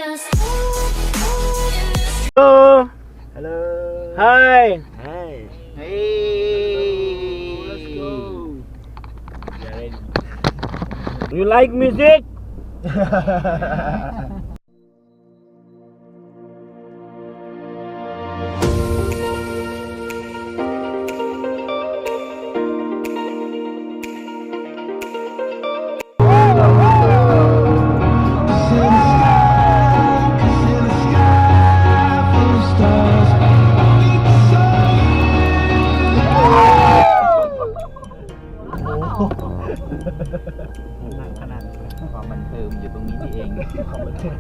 Hello. Hello. Hi. Hi. Hey. Let's go. We are ready. You like music?หนักขนาดนี้ความบันเทิงอยู่ตรงนี้นี่เองความบันเทิง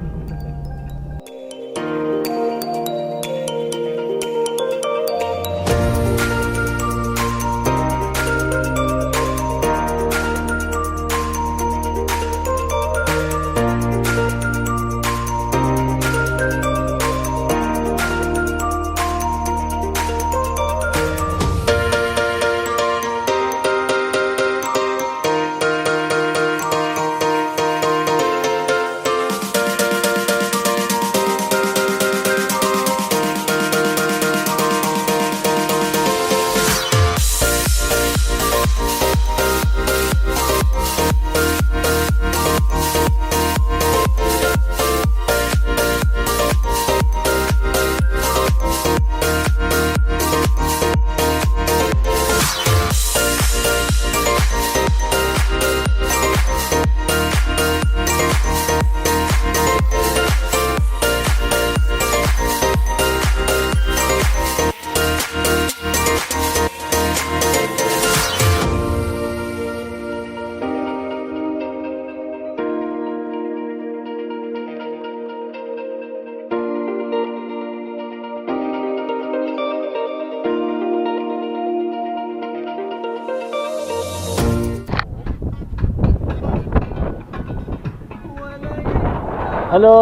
Hello.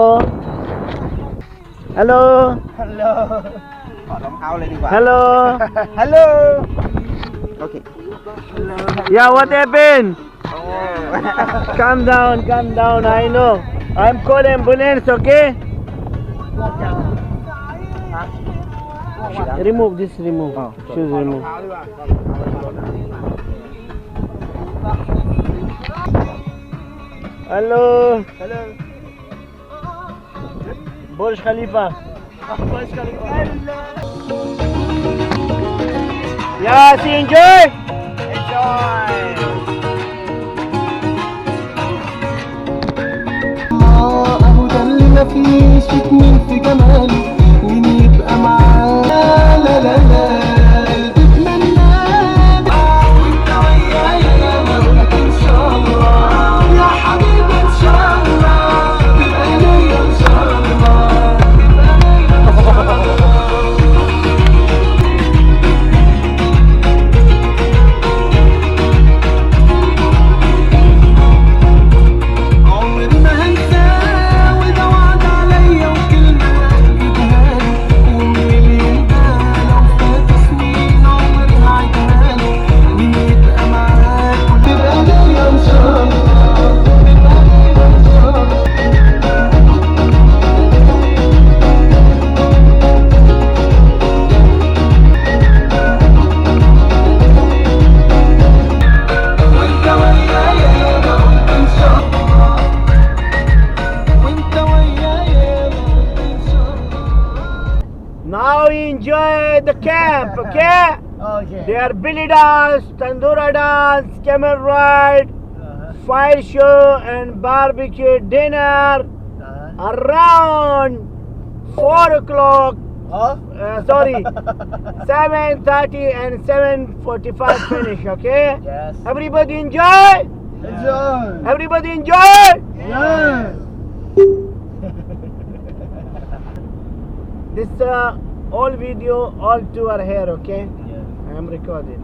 Hello. ฮัลโหลถอดรองเท้าเลยดีกว่า Hello. ฮัลโหลโอเค Yeah, what happened? โอ้ Calm down. I know. I'm call ambulance, okay? Remove this. Remove. Shoes ถอดรอง remove. เท้าดีกว่า Hello. ฮัลโหล Burj Khalifa. บริษัทฮัลโหล Yeah, see, enjoy. enjoy اهو ده اللي مفيش اتنين في جمالي مين يبقى معاه لا لا لا قلبي اتمنى وانت ويايا موت ان شاء الله يا حبيبي ان شاء الله تبقى ليا ان شاء الله تبقى ليا ان شاء الله عمري ما هنساه وده وعد عليا وكلمة هتجيبها لي ومليون ده لو فات سنين عمري هعيدها لي مين يبقى معاك وتبقى ليا إن شاء الله تبقى ليا إن شاء الله وانت ويايا انا قلت ان شاء الله وانت ويايا انا قلت ان شاء الله Now enjoy the camp, okay? Okay. There are belly dance, tandoora dance, camel ride, fire show and barbecue dinner around 4 o'clock. Oh? Sorry, 7:30 and 7:45 finish, okay? Yes. Everybody enjoy? Enjoy. Everybody enjoy? Yes. This all video, all tour here, okay? Yes. I am recording.